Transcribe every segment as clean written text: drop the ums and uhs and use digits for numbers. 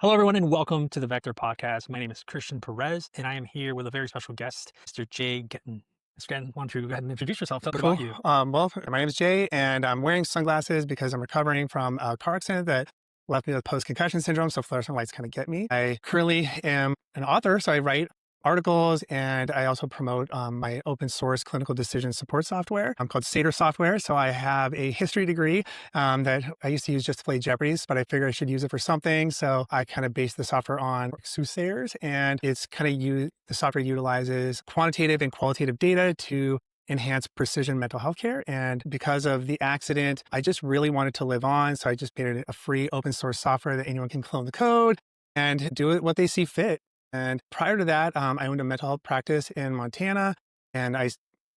Hello, everyone, and welcome to the Vector Podcast. My name is Christian Perez, and I am here with a very special guest, Mr. Jay Getten. Mr. Getten, why don't you go ahead and introduce yourself? Tell a bit about Cool. you. Well, my name is Jay, and I'm wearing sunglasses because I'm recovering from a car accident that left me with post-concussion syndrome. So fluorescent lights kind of get me. I currently am an author, so I write articles, and I also promote my open source clinical decision support software. I'm called Seidr Software. So I have a history degree that I used to use just to play Jeopardy's, but I figured I should use it for something. So I kind of based the software on soothsayers, and it's kind of the software utilizes quantitative and qualitative data to enhance precision mental health care. And because of the accident, I just really wanted to live on. So I just made it a free open source software that anyone can clone the code and do it what they see fit. And prior to that, I owned a mental health practice in Montana, and I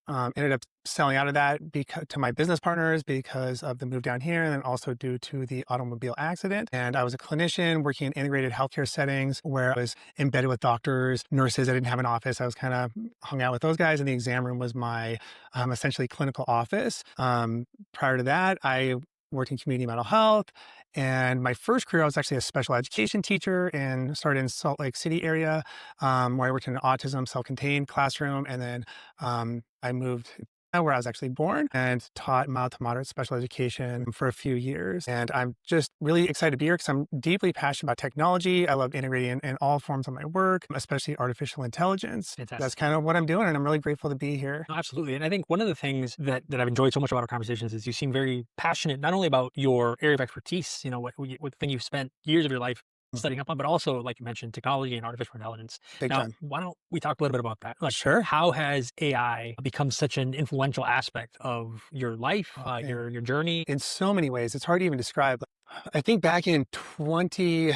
ended up selling out of that to my business partners because of the move down here, and then also due to the automobile accident. And I was a clinician working in integrated healthcare settings where I was embedded with doctors, nurses. I didn't have an office. I was kind of hung out with those guys, and the exam room was my essentially clinical office. Prior to that, I worked in community mental health. And my first career, I was actually a special education teacher and started in Salt Lake City area, where I worked in an autism self-contained classroom. And then I moved where I was actually born and taught mild to moderate special education for a few years. And I'm just really excited to be here because I'm deeply passionate about technology. I love integrating in all forms of my work, especially artificial intelligence. Fantastic. That's kind of what I'm doing. And I'm really grateful to be here. No, absolutely. And I think one of the things that I've enjoyed so much about our conversations is you seem very passionate, not only about your area of expertise, what thing you've spent years of your life studying up on, but also, like you mentioned, technology and artificial intelligence. Big Now, time. why don't we talk a little bit about that? Like, Sure. how has AI become such an influential aspect of your life, your journey? In so many ways, it's hard to even describe. I think back in 20,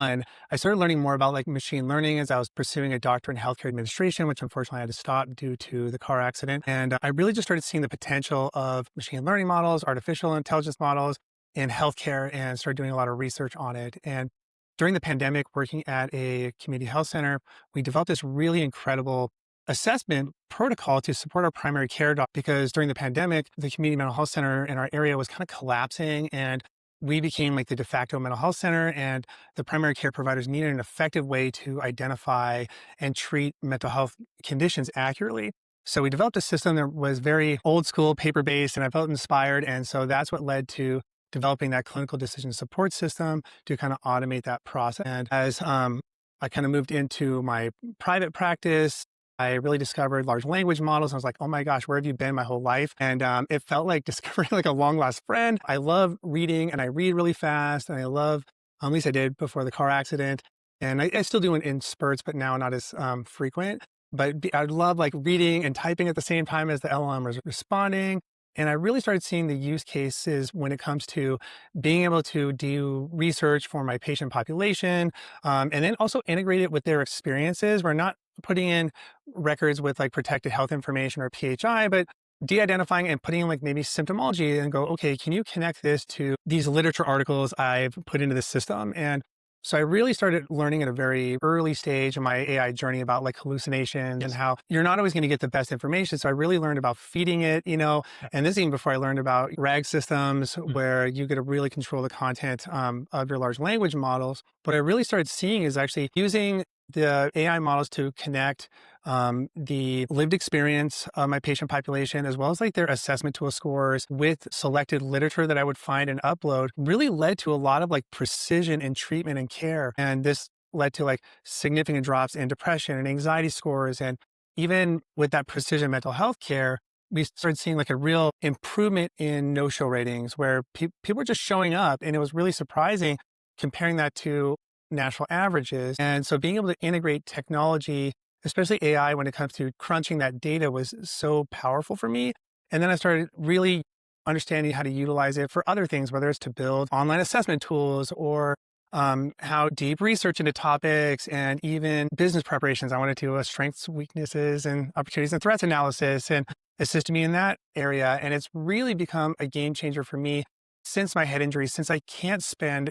and I started learning more about like machine learning as I was pursuing a doctorate in healthcare administration, which unfortunately I had to stop due to the car accident. And I really just started seeing the potential of machine learning models, artificial intelligence models in healthcare, and started doing a lot of research on it. And during the pandemic, working at a community health center, we developed this really incredible assessment protocol to support our primary care doc, because during the pandemic, the community mental health center in our area was kind of collapsing, and we became like the de facto mental health center, and the primary care providers needed an effective way to identify and treat mental health conditions accurately. So we developed a system that was very old school, paper-based, and I felt inspired. And so that's what led to developing that clinical decision support system to kind of automate that process. And as I kind of moved into my private practice, I really discovered large language models. I was like, oh my gosh, where have you been my whole life? And it felt like discovering like a long lost friend. I love reading, and I read really fast, and I love, at least I did before the car accident. And I still do it in spurts, but now not as frequent. But I love like reading and typing at the same time as the LLM was responding. And I really started seeing the use cases when it comes to being able to do research for my patient population, and then also integrate it with their experiences. We're not putting in records with like protected health information or PHI, but de-identifying and putting in like maybe symptomology and go, okay, can you connect this to these literature articles I've put into the system? And so I really started learning at a very early stage in my AI journey about like hallucinations and how you're not always going to get the best information. So I really learned about feeding it, and this is even before I learned about RAG systems where you get to really control the content of your large language models. What I really started seeing is actually using the AI models to connect the lived experience of my patient population, as well as like their assessment tool scores with selected literature that I would find and upload, really led to a lot of like precision in treatment and care. And this led to like significant drops in depression and anxiety scores. And even with that precision mental health care, we started seeing like a real improvement in no-show ratings where people were just showing up. And it was really surprising comparing that to national averages. And so being able to integrate technology, especially AI, when it comes to crunching that data was so powerful for me. And then I started really understanding how to utilize it for other things, whether it's to build online assessment tools or how deep research into topics and even business preparations. I wanted to do a strengths, weaknesses, and opportunities and threats analysis and assist me in that area. And it's really become a game changer for me since my head injury, since I can't spend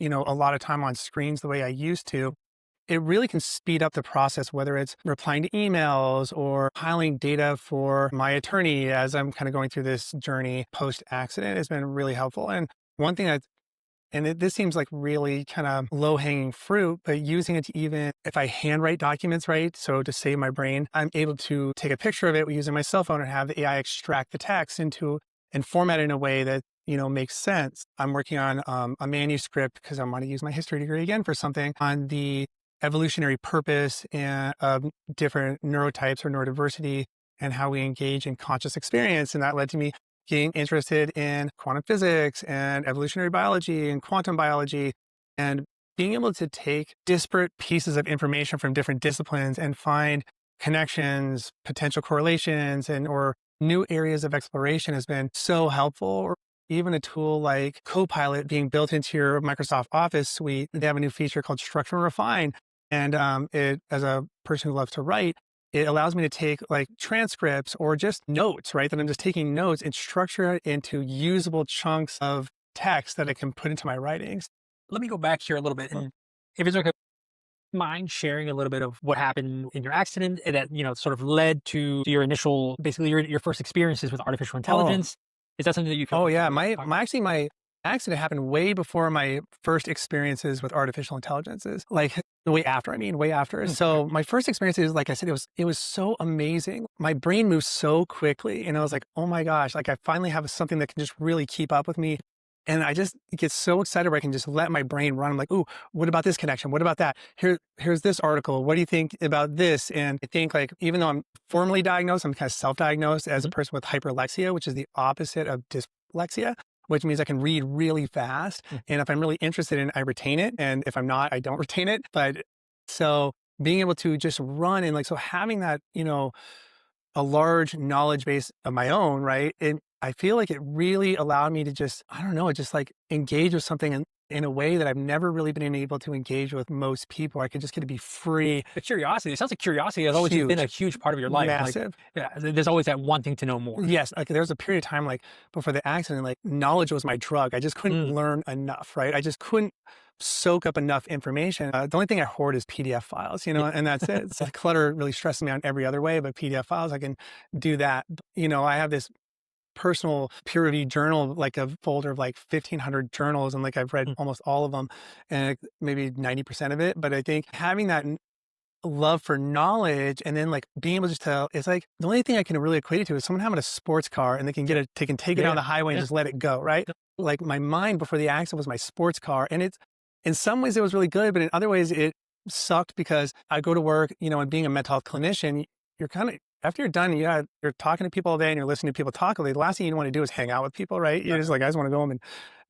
a lot of time on screens the way I used to. It really can speed up the process, whether it's replying to emails or filing data for my attorney as I'm kind of going through this journey post-accident. Has been really helpful. And one thing that And this seems like really kind of low hanging fruit, but using it to even if I handwrite documents, right? So to save my brain, I'm able to take a picture of it using my cell phone and have the AI extract the text into and format it in a way that, makes sense. I'm working on a manuscript because I want to use my history degree again for something on the evolutionary purpose and of different neurotypes or neurodiversity and how we engage in conscious experience. And that led to me getting interested in quantum physics and evolutionary biology and quantum biology and being able to take disparate pieces of information from different disciplines and find connections, potential correlations, and or new areas of exploration has been so helpful. Or even a tool like Copilot being built into your Microsoft Office suite, they have a new feature called Structure and Refine. And it, as a person who loves to write, it allows me to take like transcripts or just notes, right? That I'm just taking notes and structure it into usable chunks of text that I can put into my writings. Let me go back here a little bit, Mm. and if it's okay, mind sharing a little bit of what happened in your accident that sort of led to your initial, basically your first experiences with artificial Oh, intelligence? Is that something that you feel oh yeah. comfortable My talking my actually my accident happened way before my first experiences with artificial intelligences. Like way after. I mean, way after. about? Okay. So my first experiences, like I said, it was so amazing. My brain moves so quickly, and I was like, oh my gosh, like I finally have something that can just really keep up with me. And I just get so excited where I can just let my brain run. I'm like, ooh, what about this connection? What about that? Here's this article. What do you think about this? And I think like, even though I'm formally diagnosed, I'm kind of self-diagnosed as a Mhm. person with hyperlexia, which is the opposite of dyslexia, which means I can read really fast. Mhm. And if I'm really interested in it, I retain it. And if I'm not, I don't retain it. But so being able to just run and like, so having that, a large knowledge base of my own, right? I feel like it really allowed me to just, I don't know, just like engage with something in a way that I've never really been able to engage with most people. I could just get to be free, The curiosity. It sounds like curiosity has always just been a huge, huge part of your life. Like, massive. yeah, there's always that wanting to know more. Yes, like there was a period of time like before the accident, like knowledge was my drug. I just couldn't Mm. learn enough, right? I just couldn't soak up enough information. The only thing I hoard is PDF files, Yeah. and that's it. So clutter really stresses me out in every other way, but PDF files, I can do that. I have this personal peer reviewed journal, like a folder of like 1,500 journals, and like I've read Mm. almost all of them, and maybe 90% of it. But I think having that love for knowledge and then like being able to just tell it's like the only thing I can really equate it to is someone having a sports car and they can take it down Yeah. the highway and Yeah. just let it go, right? Like my mind before the accident was my sports car. And it's in some ways it was really good, but in other ways it sucked because I go to work, and being a mental health clinician, you're kind of after you're done, you're talking to people all day and you're listening to people talk all day. The last thing you want to do is hang out with people, right? You're just like, I just want to go home and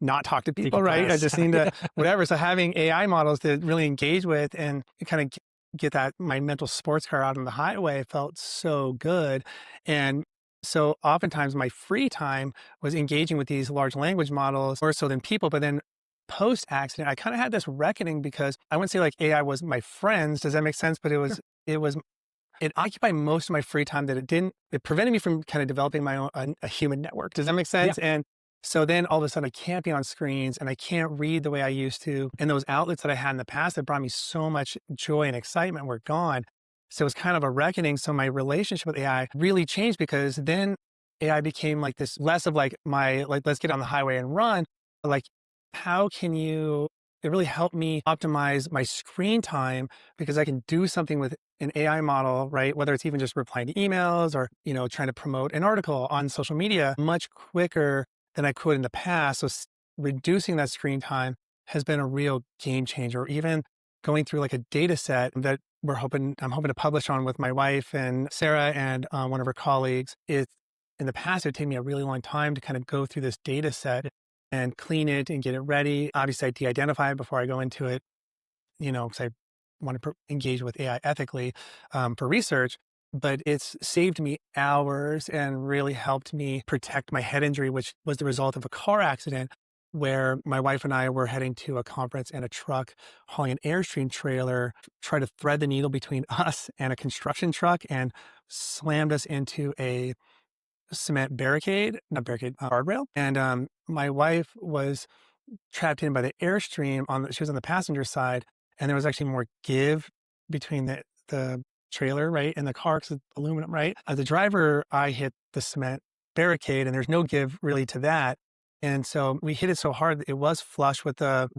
not talk to people, right? I Decompress. just need Yeah. to whatever. So having AI models to really engage with and kind of get that my mental sports car out on the highway felt so good. And so oftentimes my free time was engaging with these large language models more so than people. But then post accident, I kind of had this reckoning because I wouldn't say like AI was my friends. Does that make sense? But it was, it occupied most of my free time that it prevented me from kind of developing my own, a human network. Does that make Yeah. sense? And so then all of a sudden I can't be on screens and I can't read the way I used to. And those outlets that I had in the past that brought me so much joy and excitement were gone. So it was kind of a reckoning. So my relationship with AI really changed because then AI became like this less of like let's get on the highway and run. But like, how can it really helped me optimize my screen time because I can do something with an AI model, right? Whether it's even just replying to emails or, trying to promote an article on social media much quicker than I could in the past. So reducing that screen time has been a real game changer. Or even going through like a data set that I'm hoping to publish on with my wife and Sarah and one of her colleagues. In the past, it would take me a really long time to kind of go through this data set and clean it and get it ready. Obviously, I de-identify it before I go into it, because I want to engage with AI ethically for research. But it's saved me hours and really helped me protect my head injury, which was the result of a car accident where my wife and I were heading to a conference and a truck hauling an Airstream trailer tried to thread the needle between us and a construction truck and slammed us into a cement barricade, not barricade, guardrail. And my wife was trapped in by the Airstream she was on the passenger side, and there was actually more give between the trailer, right, and the car because it's aluminum, right? As a driver, I hit the cement barricade, and there's no give really to that. And so we hit it so hard, it was flush with the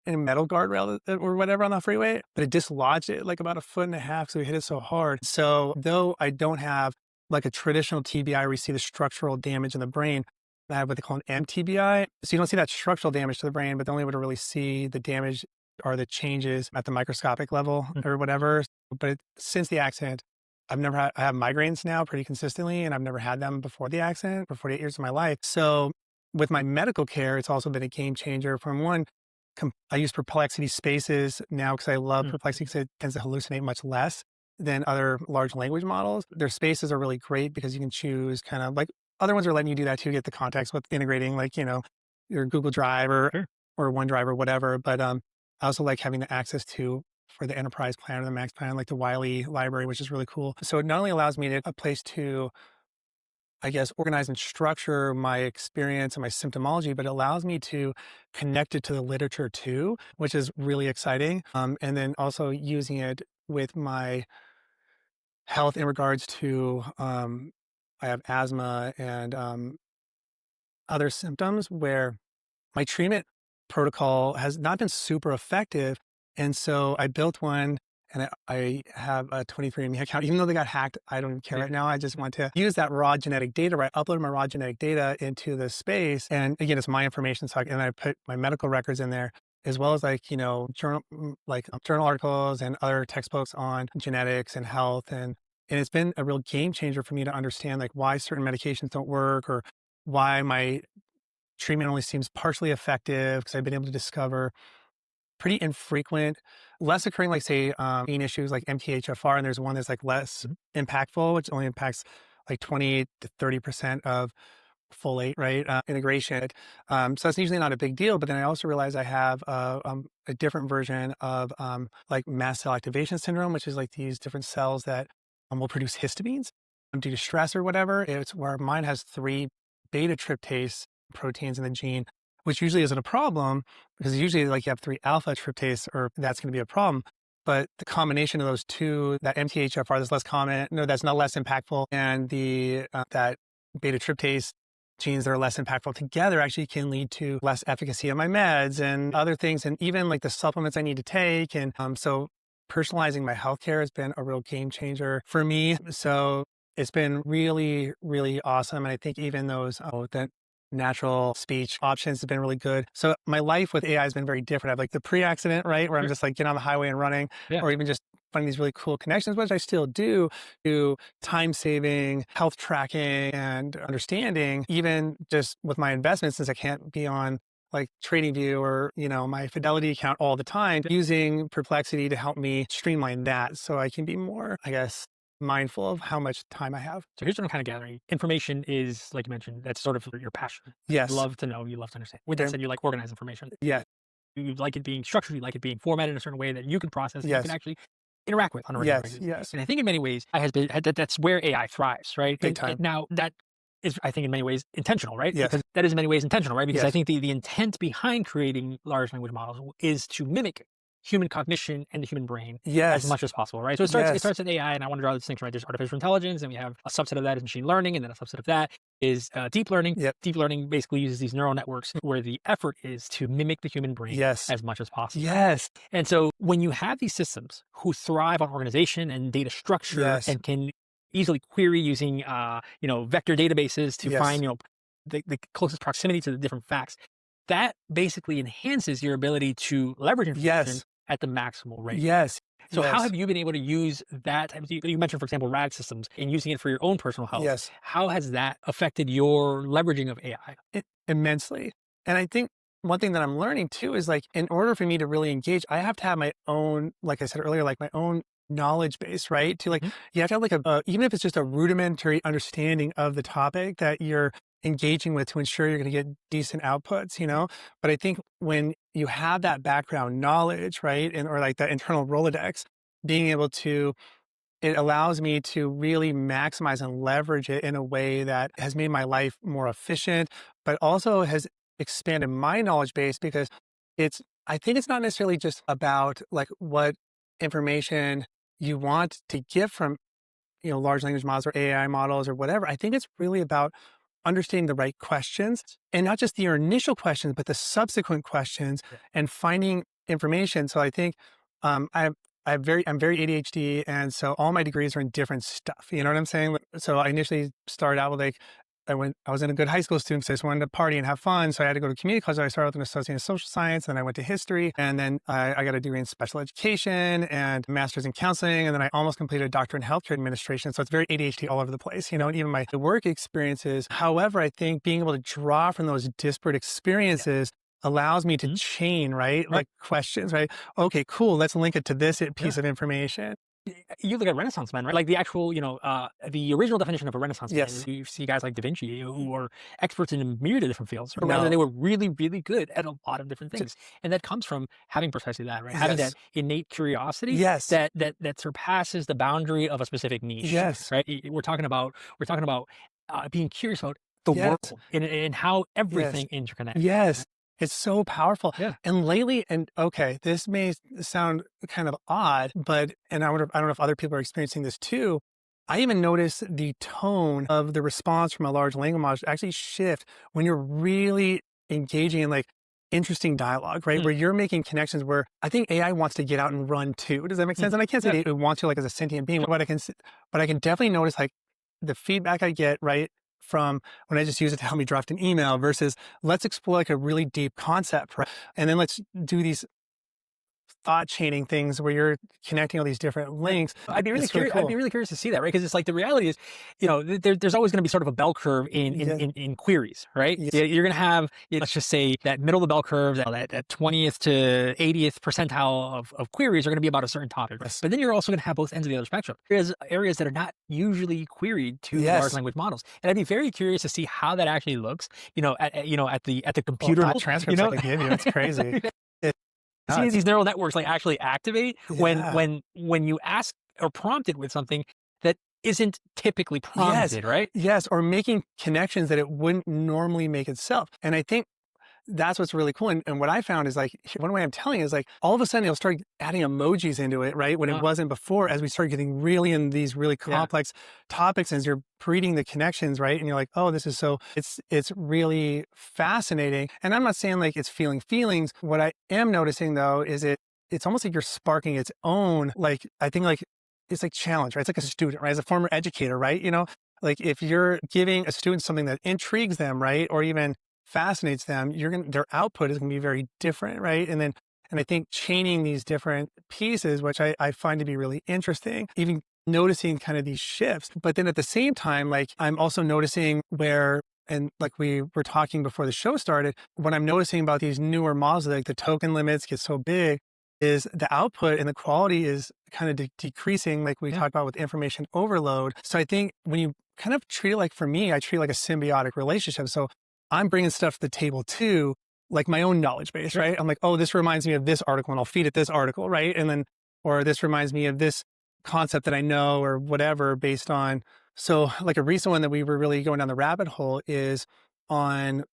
a metal guardrail or whatever on the freeway, but it dislodged it like about a foot and a half. So we hit it so hard. So though I don't have like a traditional TBI where you see the structural damage in the brain, I have what they call an MTBI. So you don't see that structural damage to the brain, but the only way to really see the damage are the changes at the microscopic level Mm. or whatever. But since the accident, I have migraines now pretty consistently, and I've never had them before the accident for 48 years of my life. So with my medical care, it's also been a game changer. From one, I use Perplexity Spaces now because I love Mm. Perplexity because it tends to hallucinate much less than other large language models. Their spaces are really great because you can choose kind of like other ones are letting you do that too, get the context with integrating like, your Google Drive Sure. or OneDrive or whatever. But I also like having the access to for the enterprise plan or the max plan, like the Wiley library, which is really cool. So it not only allows me a place to, I guess, organize and structure my experience and my symptomology, but it allows me to connect it to the literature too, which is really exciting. And then also using it with my health in regards to, I have asthma and other symptoms where my treatment protocol has not been super effective. And so I built one and I have a 23andMe account. Even though they got hacked, I don't even care Yeah. right now. I just want to use that raw genetic data, right? Upload my raw genetic data into the space. And again, it's my information. So and I put my medical records in there as well as like, journal articles and other textbooks on genetics and health. And it's been a real game changer for me to understand like why certain medications don't work or why my treatment only seems partially effective because I've been able to discover pretty infrequent, less occurring, like say, gene issues like MTHFR, and there's one that's like less Mhm. impactful, which only impacts like 20 to 30% of folate, right? Integration. So that's usually not a big deal. But then I also realize I have a different version of like mast cell activation syndrome, which is like these different cells that will produce histamines due to stress or whatever. It's where mine has three beta tryptase proteins in the gene, which usually isn't a problem because usually like you have three alpha tryptase or that's going to be a problem. But the combination of those two, that MTHFR that's less common, no, that's not less impactful, and the that beta tryptase genes that are less impactful together actually can lead to less efficacy of my meds and other things, and even like the supplements I need to take. And so personalizing my healthcare has been a real game changer for me. So it's been really, really awesome. And I think even those that natural speech options have been really good. So my life with AI has been very different. I have like the pre-accident, right? Where I'm Sure. just like getting on the highway and running, Yeah. or even just finding these really cool connections, which I still do, to time saving, health tracking, and understanding, even just with my investments, since I can't be on like TradingView or, my Fidelity account all the time, using Perplexity to help me streamline that so I can be more, I guess, mindful of how much time I have. So here's what I'm kind of gathering. Information is, like you mentioned, that's sort of your passion. You Yes. love to know, you love to understand. With that Very, said, you like organized information. yeah. You like it being structured, you like it being formatted in a certain way that you can process and you can Yes. actually interact with on a regular Yes. basis. Yes. And I think in many ways, that's where AI thrives, right? Big And time. now that is, I think, in many ways intentional, right? Yes. Because that is in many ways intentional, right? Because I Yes. think the intent behind creating large language models is to mimic human cognition and the human brain as Yes. much as possible, right? So it Yes. starts at AI, and I want to draw the distinction, right? There's artificial intelligence, and we have a subset of that is machine learning, and then a subset of that is deep learning. Yep. Deep learning basically uses these neural networks where the effort is to mimic the human brain Yes. as much as possible. Yes. And so when you have these systems who thrive on organization and data structure Yes. and can easily query using vector databases to Yes. find the closest proximity to the different facts, that basically enhances your ability to leverage information Yes. at the maximal rate. Yes. So how Yes. have you been able to use that type of, you mentioned, for example, RAG systems and using it for your own personal health? Yes. How has that affected your leveraging of AI? Immensely. And I think one thing that I'm learning too is like, in order for me to really engage, I have to have my own, like I said earlier, like my own knowledge base, right? To like, Mhm. you have to have like even if it's just a rudimentary understanding of the topic that you're engaging with to ensure you're going to get decent outputs. But I think when you have that background knowledge, right? And, or like that internal Rolodex, being able to it allows me to really maximize and leverage it in a way that has made my life more efficient, but also has expanded my knowledge base because I think it's not necessarily just about like what information you want to get from, large language models or AI models or whatever. I think it's really about understanding the right questions, and not just your initial questions, but the subsequent questions, Yeah. and finding information. So I think I'm very ADHD, and so all my degrees are in different stuff. You know what I'm saying? So I initially started out with like I was in a good high school student, so I just wanted to party and have fun. So I had to go to community college. So I started with an associate in social science, and then I went to history, and then I got a degree in special education and master's in counseling, and then I almost completed a doctorate in healthcare administration. So it's very ADHD all over the place, you know, and even my work experiences. However, I think being able to draw from those disparate experiences allows me to Mhm. chain, right? Right. Like questions, right? Okay, cool. Let's link it to this Yeah. piece of information. You look at Renaissance men, right? Like the actual, the original definition of a Renaissance man Yes. is you see guys like Da Vinci who are experts in a myriad of different fields, or rather, No. they were really, really good at a lot of different J- things, and that comes from having precisely that, right? Having Yes. that innate curiosity Yes. that surpasses the boundary of a specific niche, Yes. right? We're talking about being curious about the Yes. world and how Yes. everything interconnects. Yes. Right? It's so powerful. Yeah. And lately, and okay, this may sound kind of odd, but, and I don't know if other people are experiencing this too. I even notice the tone of the response from a large language model actually shift when you're really engaging in like interesting dialogue, right? Mm. Where you're making connections where I think AI wants to get out and run too. Does that make sense? Mhm. And I can't say Yeah. it wants to like as a sentient being, Sure. but I can definitely notice like the feedback I get, right? From when I just use it to help me draft an email versus let's explore like a really deep concept, right? And then let's do these thought chaining things where you're connecting all these different Yeah. links. I'd be really It's really curious. I'd be cool. really curious to see that, right? Because it's like the reality is, there's always going to be sort of a bell curve in Yes. in queries, right? Yes. You're going to have, let's just say, that middle of the bell curve, that 20th to 80th percentile of queries are going to be about a certain topic. Yes. But then you're also going to have both ends of the other spectrum. There's areas that are not usually queried to large Yes. language models, and I'd be very curious to see how that actually looks. At the Well, computer thought level, transcripts I could give you. It's crazy. It's see nuts. these neural networks like actually activate when Yeah. you ask or prompt it with something that isn't typically Yes. prompted, right? Yes. Or making connections that it wouldn't normally make itself. And I think that's what's really cool. And what I found is like, one way I'm telling is like, all of a sudden it'll start adding emojis into it, right? When it Uh, wasn't before, as we start getting really in these really yeah, complex topics, as you're reading the connections, right? And you're like, oh, this is so, it's really fascinating. And I'm not saying like it's feeling feelings. What I am noticing though, is it's almost like you're sparking its own, like, I think like, it's like challenge, right? It's like a student, right? As a former educator, right? You know, like if you're giving a student something that intrigues them, right? Or even fascinates them, their output is gonna be very different, right? And I think chaining these different pieces, which I find to be really interesting, even noticing kind of these shifts. But then at the same time, like I'm also noticing where, and like we were talking before the show started, what I'm noticing about these newer models, like the token limits get so big, is the output and the quality is kind of decreasing, like we yeah, talked about with information overload. So I think when you kind of treat it like, for me, I treat it like a symbiotic relationship. So I'm bringing stuff to the table too, like my own knowledge base, right? I'm like, oh, this reminds me of this article, and I'll feed it this article, right? And then, or this reminds me of this concept that I know or whatever based on. So like a recent one that we were really going down the rabbit hole is on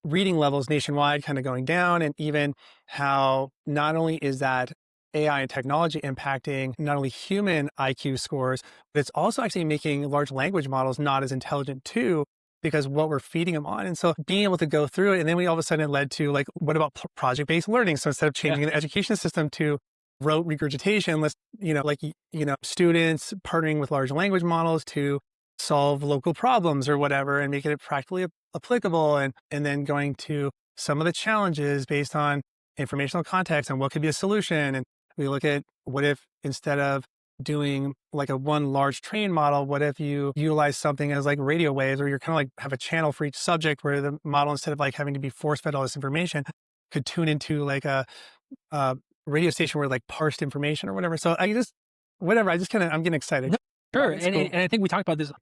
reading levels nationwide kind of going down, and even how not only is that AI and technology impacting not only human IQ scores, but it's also actually making large language models not as intelligent too, because what we're feeding them on. And so being able to go through it, and then we all of a sudden it led to like, what about project-based learning? So instead of yeah, changing the education system to rote regurgitation, let's, students partnering with large language models to solve local problems or whatever and making it practically applicable, and then going to some of the challenges based on informational context and what could be a solution. And we look at, what if instead of doing like a one large train model, what if you utilize something as like radio waves, or you're kind of like have a channel for each subject where the model, instead of like having to be force fed all this information, could tune into like a radio station where like parsed information or whatever. So I just kind of, I'm getting excited. no, sure. It's cool. And I think we talked about this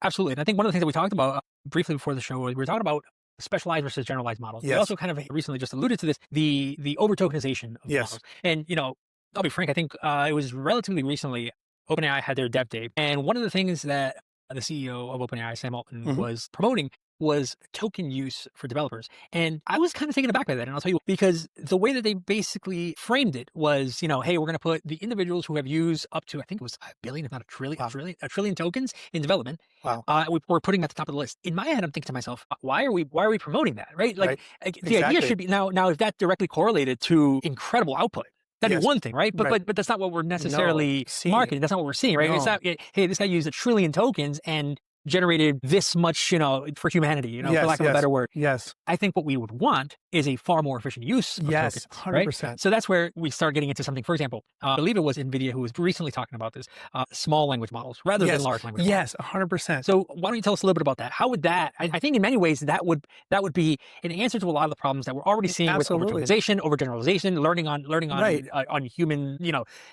absolutely. And I think one of the things that we talked about briefly before the show was we were talking about specialized versus generalized models. We Yes. also kind of recently just alluded to this, the over tokenization of Yes. models. And I'll be frank, I think it was relatively recently OpenAI had their dev day, and one of the things that the CEO of OpenAI, Sam Altman, Mhm. was promoting was token use for developers. And I was kind of taken aback by that. And I'll tell you, because the way that they basically framed it was, hey, we're going to put the individuals who have used up to, I think it was a billion, if not Wow. a trillion tokens in development. Wow. We're putting at the top of the list. In my head, I'm thinking to myself, why are we promoting that? Right. Right. The idea Exactly. should be now, if that directly correlated to incredible output, that'd be Yes. one thing, right? But Right. but that's not what we're No. necessarily See. marketing. That's not what we're seeing, right? It's No. not, hey, this guy used a trillion tokens and generated this much, for humanity, for Yes. lack of a Yes. better word. Yes. I think what we would want is a far more efficient use of Yes. tokens, right? 100%. So that's where we start getting into something. For example, I believe it was NVIDIA who was recently talking about this, small language models rather than Yes. large language models. Yes. 100%. So why don't you tell us a little bit about that? How would that? I think in many ways that would be an answer to a lot of the problems that we're already seeing with Absolutely. overgeneralization, learning Right. on human.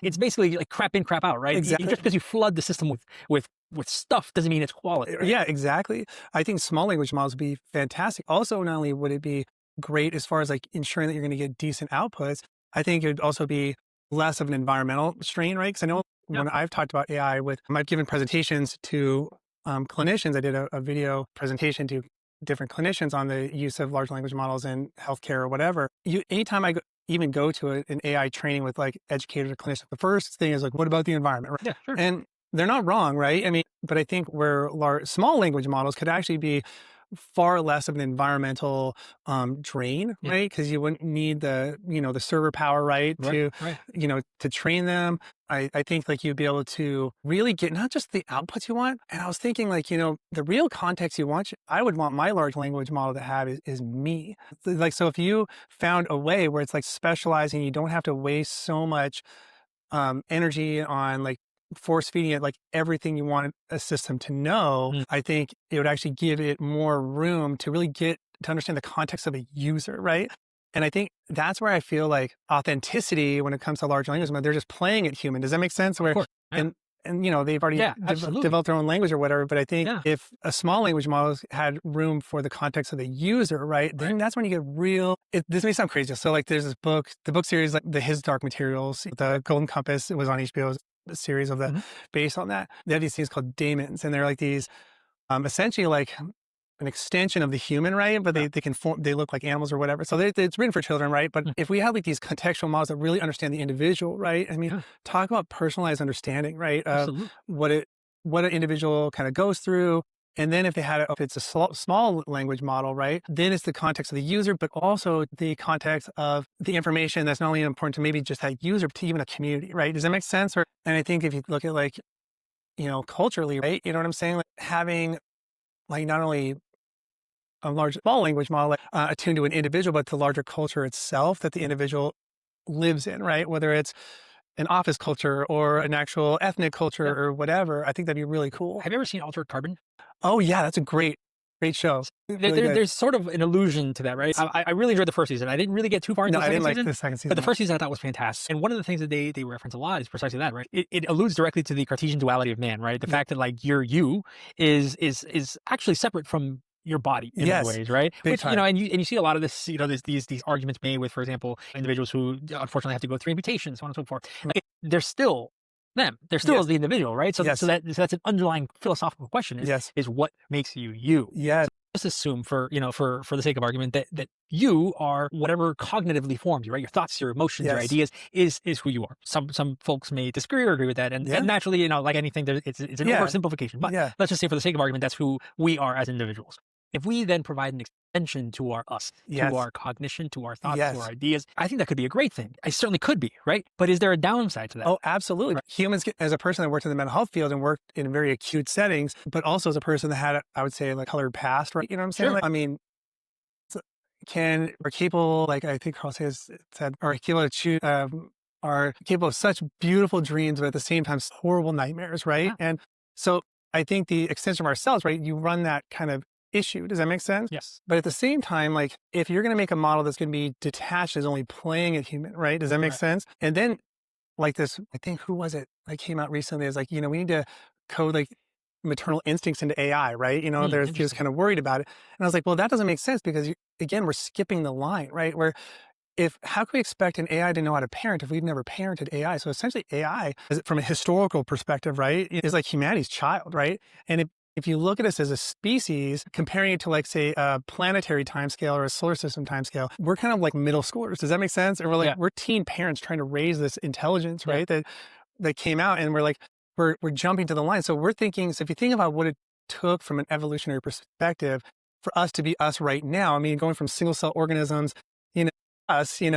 It's basically like crap in, crap out, right? Exactly. Just because you flood the system with stuff doesn't mean it's quality. Right? Yeah, exactly. I think small language models would be fantastic. Also, not only would it be great as far as like ensuring that you're going to get decent outputs, I think it would also be less of an environmental strain, right? Because I know Yeah. when I've talked about AI I've given presentations to clinicians. I did a video presentation to different clinicians on the use of large language models in healthcare or whatever. Anytime I even go to an AI training with like educators or clinicians, the first thing is like, what about the environment? Right? Yeah, sure. And they're not wrong, right? I mean, but I think where small language models could actually be far less of an environmental drain, Yeah. right? Because you wouldn't need the server power, right, to Right. to train them. I think like you'd be able to really get not just the outputs you want. And I was thinking like, the real context you want, I would want my large language model to have is me. Like, so if you found a way where it's like specializing, you don't have to waste so much energy on like force feeding it like everything you want a system to know, Mm. I think it would actually give it more room to really get to understand the context of a user, right? And I think that's where I feel like authenticity when it comes to large language models, they're just playing it human. Does that make sense? Of Where course. Yeah. and they've already Yeah, absolutely. developed their own language or whatever. But I think Yeah. if a small language model had room for the context of the user, right, then that's when you get real. This may sound crazy. So like there's this book, the book series, like His Dark Materials, the Golden Compass, it was on HBO, a series of Mhm. based on that. They have these things called daemons, and they're like these essentially like an extension of the human, right? But Yeah. they can form, they look like animals or whatever. So it's written for children, right? But Mm. if we have like these contextual models that really understand the individual, right? I mean, Yeah. talk about personalized understanding, right? Of Absolutely. what an individual kind of goes through. And then if it's a small language model, right, then it's the context of the user, but also the context of the information that's not only important to maybe just that user, but to even a community, right? Does that make sense? And I think if you look at like, culturally, right, you know what I'm saying? Like having like not only a small language model attuned to an individual, but the larger culture itself that the individual lives in, right? Whether it's an office culture or an actual ethnic culture Yeah. or whatever, I think that'd be really cool. Have you ever seen Altered Carbon? Oh yeah, that's a great show. Really good. There's sort of an allusion to that, right? I really enjoyed the first season. I didn't really get too far into No, the I didn't second like season. the second season. But the first season I thought was fantastic. And one of the things that they reference a lot is precisely that, right? It alludes directly to the Cartesian duality of man, right? The fact that like your you is actually separate from your body in many Yes, ways, right? big Which, time. and you see a lot of this, these arguments made with, for example, individuals who unfortunately have to go through amputations, so on and so forth. Like, they're still them. They're still Yes. the individual, right? So, Yes. so that's an underlying philosophical question Yes. is what makes you you? Yes. Let's assume for the sake of argument that you are whatever cognitively formed you, right? Your thoughts, your emotions, your Yes. ideas is who you are. Some folks may disagree or agree with that. And, Yeah. and naturally, like anything, it's an Yeah. oversimplification. But Yeah. let's just say for the sake of argument, that's who we are as individuals. If we then provide an extension to our us, Yes. to our cognition, to our thoughts, to Yes. our ideas, I think that could be a great thing. I certainly could be, right? But is there a downside to that? Oh, absolutely. Humans, as a person that worked in the mental health field and worked in very acute settings, but also as a person that had, I would say, like colored past, right? You know what I'm saying? Sure. Like, I mean, are capable, like I think Carl said, are capable of are capable of such beautiful dreams, but at the same time, horrible nightmares, right? Yeah. And so I think the extension of ourselves, right? You run that kind of issue. Does that make sense? Yes. But at the same time, like if you're going to make a model that's going to be detached as only playing a human, right? Does that make Right. sense? And then like this, I think, who was it? Like came out recently. It's like, we need to code like maternal instincts into AI, right? He was Interesting. kind of worried about it. And I was like, well, that doesn't make sense because again, we're skipping the line, right? Where how can we expect an AI to know how to parent if we've never parented AI? So essentially AI, from a historical perspective, right, is like humanity's child, right? And if you look at us as a species, comparing it to like, say, a planetary timescale or a solar system timescale, we're kind of like middle schoolers. Does that make sense? And we're like, Yeah. we're teen parents trying to raise this intelligence, Yeah. right? That came out, and we're like, we're jumping to the line. So we're thinking, so if you think about what it took from an evolutionary perspective for us to be us right now, I mean, going from single cell organisms, us, is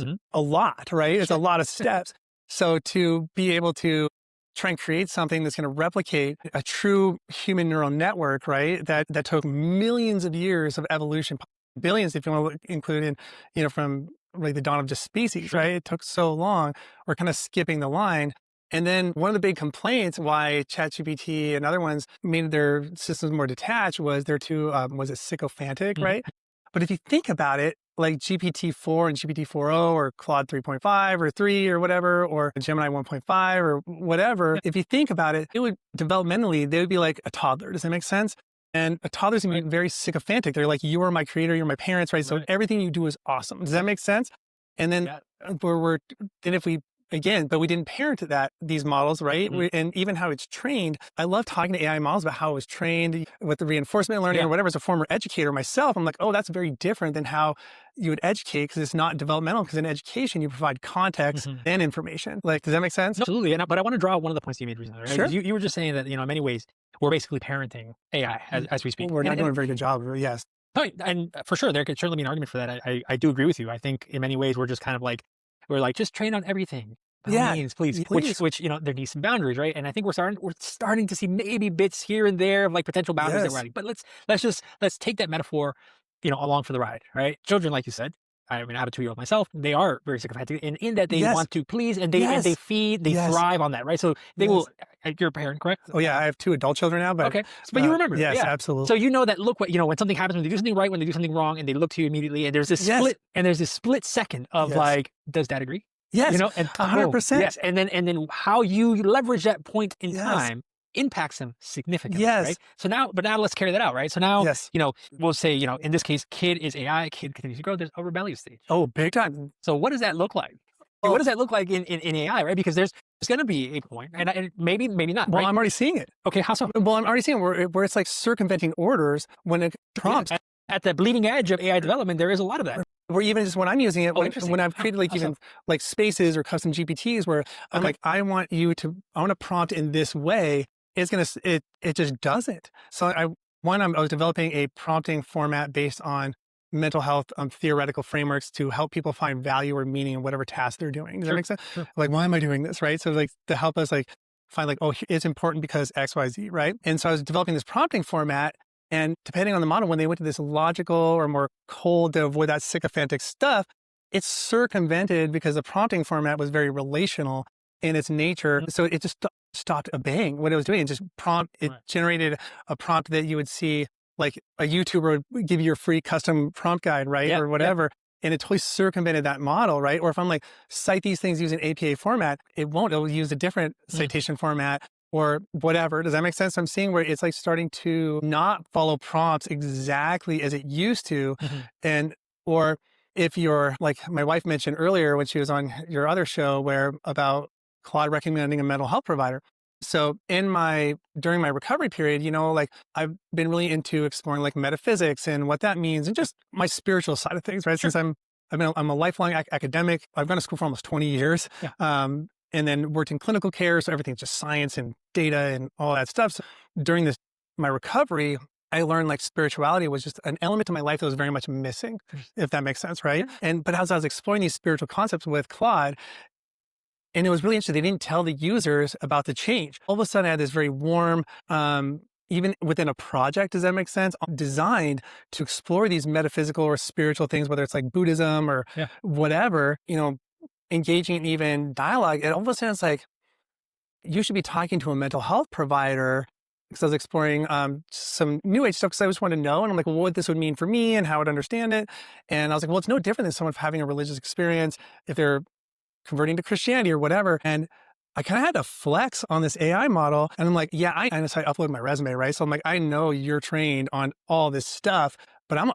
Mhm. a lot, right? It's a Sure. lot of steps. So to be able to try and create something that's going to replicate a true human neural network, right? That took millions of years of evolution, billions if you want to include in, from like the dawn of just species, Sure. right? It took so long. We're kind of skipping the line. And then one of the big complaints why ChatGPT and other ones made their systems more detached was they're too, was it sycophantic, Mhm. right? But if you think about it, like GPT-4 and GPT-4o or Claude 3.5 or 3 or whatever, or Gemini 1.5 or whatever, if you think about it, it would developmentally, they would be like a toddler. Does that make sense? And a toddler's gonna Right. be very sycophantic. They're like, you are my creator, you're my parents, right? So Right. everything you do is awesome. Does that make sense? And then Yeah. then if we again, but we didn't parent these models, right? Mhm. And even how it's trained. I love talking to AI models about how it was trained with the reinforcement learning Yeah. or whatever. As a former educator myself, I'm like, oh, that's very different than how you would educate because it's not developmental. Because in education, you provide context Mhm. and information. Like, does that make sense? No, absolutely. But I want to draw out one of the points you made recently, right? Sure. Because you were just saying that, in many ways, we're basically parenting AI as we speak. We're not doing a very good job. Yes. No, and for sure, there could certainly be an argument for that. I do agree with you. I think in many ways, we're just kind of like, just train on everything. By all Yeah. means, please. Please. Which, there needs some boundaries, right? And I think we're starting to see maybe bits here and there of like potential boundaries that we're Yes. adding. But let's take that metaphor, along for the ride, right? Children, like you said, I mean, I have a 2-year-old myself. They are very sycophantic, in that they Yes. want to please and they Yes. feed, they Yes. thrive on that, right? So they Yes. will. You're a parent, correct? Oh yeah, I have 2 adult children now, but Okay, but you remember that, yes, yeah. absolutely. So that look what when something happens, when they do something right, when they do something wrong, and they look to you immediately, and there's this Yes. split second of Yes. like, does dad agree? Yes. And boom, 100%. yes, and then how you leverage that point in Yes. time impacts them significantly, Yes. right? So now let's carry that out, right? So now, Yes. we'll say, in this case, kid is AI, kid continues to grow. There's a rebellious stage. Oh, big time. So what does that look like? Well, What does that look like in AI, right? Because there's going to be a point, and maybe not, well, right? I'm already seeing it. Okay, how so? Well, I'm already seeing where it's like circumventing orders when it prompts. At the bleeding edge of AI development, there is a lot of that. Or even just when I'm using it, Interesting. when I've created like How so? even like spaces or custom GPTs where I'm Okay. like, I want to prompt in this way. It just doesn't. So I was developing a prompting format based on mental health theoretical frameworks to help people find value or meaning in whatever task they're doing. Does that Sure, make sense? sure. Like, why am I doing this? Right. So like to help us like find like, oh, it's important because X, Y, Z. Right. And so I was developing this prompting format. And depending on the model, when they went to this logical or more cold to avoid that sycophantic stuff, it's circumvented because the prompting format was very relational in its nature. So it just stopped obeying what it was doing. It just Right. generated a prompt that you would see like a YouTuber would give you your free custom prompt guide, right? Yeah, Or whatever. And it totally circumvented that model, right? Or if I'm like, cite these things using APA format, it won't. It'll use a different citation format or whatever. Does that make sense? I'm seeing where it's like starting to not follow prompts exactly as it used to. Mhm. Or if you're like my wife mentioned earlier when she was on your other show where about Claude recommending a mental health provider. So during my recovery period, like I've been really into exploring like metaphysics and what that means and just my spiritual side of things, right? Sure. Since I'm a lifelong academic. I've gone to school for almost 20 years. Yeah. And then worked in clinical care. So everything's just science and data and all that stuff. So during my recovery, I learned like spirituality was just an element of my life that was very much missing, if that makes sense, right? Yeah. But as I was exploring these spiritual concepts with Claude, and it was really interesting, they didn't tell the users about the change. All of a sudden, I had this very warm, even within a project, does that make sense? Designed to explore these metaphysical or spiritual things, whether it's like Buddhism or whatever, engaging in even dialogue. And all of a sudden, it's like, you should be talking to a mental health provider because I was exploring some new age stuff because I just wanted to know. And I'm like, well, what this would mean for me and how I would understand it. And I was like, well, it's no different than someone having a religious experience if they're converting to Christianity or whatever. And I kind of had to flex on this AI model. And I'm like, yeah, and so I upload my resume, right? So I'm like, I know you're trained on all this stuff, but I'm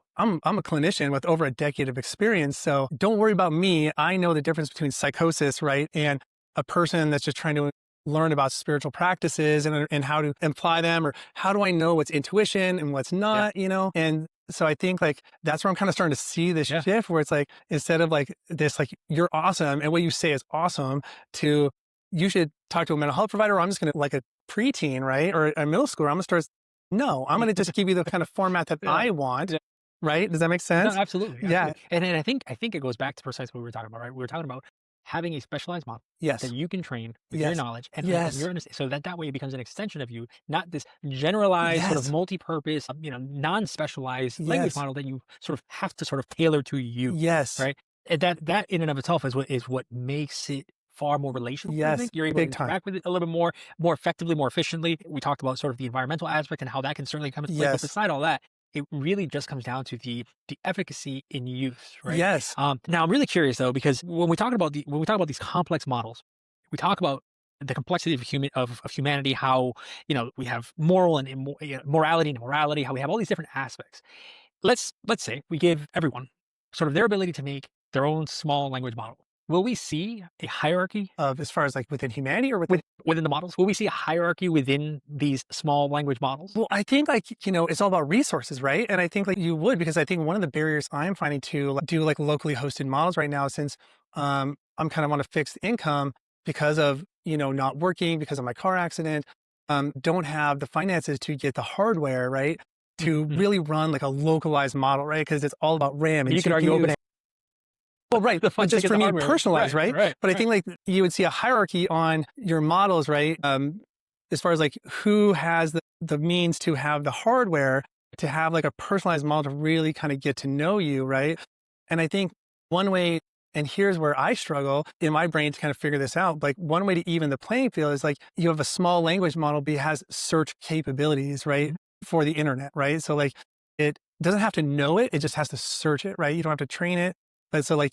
a clinician with over a decade of experience. So don't worry about me. I know the difference between psychosis, right? And a person that's just trying to learn about spiritual practices and how to apply them, or how do I know what's intuition and what's Yeah. not, And so I think like that's where I'm kind of starting to see this Yeah. shift where it's like, instead of like this, like you're awesome and what you say is awesome, to you should talk to a mental health provider, or I'm just going to like a preteen, right? Or a middle schooler. I'm going to start, no, I'm going to just give you the kind of format that Yeah. I want. Yeah. Right. Does that make No, sense? absolutely, Yeah. absolutely. And I think it goes back to precisely what we were talking about, right? We were talking about having a specialized model that Yes. you can train with your Yes. knowledge and Yes. your understanding, so that way it becomes an extension of you, not this generalized sort of Yes. multi-purpose, non-specialized language Yes. model that you sort of have to sort of tailor to you, Yes. right? And that in and of itself is what makes it far more relational. I Yes. think you're able to Big time. interact with it a little bit more effectively, more efficiently. We talked about sort of the environmental aspect and how that can certainly come into play. But Yes. beside all that, it really just comes down to the efficacy in use, right? Yes. Now I'm really curious though, because when we talk about these complex models, we talk about the complexity of humanity, how we have moral and morality and immorality, how we have all these different aspects. Let's say we give everyone sort of their ability to make their own small language model. Will we see a hierarchy Of as far as like within humanity or within, within the models? Will we see a hierarchy within these small language models? well, I think like, it's all about resources, right? And I think like you would, because I think one of the barriers I'm finding to like, do like locally hosted models right now, since I'm kind of on a fixed income because of, not working because of my car accident, don't have the finances to get the hardware, right? To Mhm. really run like a localized model, right? Because it's all about RAM and You could argue GPUs. open Well, right. the But funds to just get for the me hardware. personalized, Right, right? right, But I right. think like you would see a hierarchy on your models, right? As far as like who has the means to have the hardware to have like a personalized model to really kind of get to know you, right? And I think one way, and here's where I struggle in my brain to kind of figure this out. Like one way to even the playing field is like you have a small language model, but it has search capabilities, right? Mhm. For the internet, right? So like it doesn't have to know it, it just has to search it, right? You don't have to train it. But so like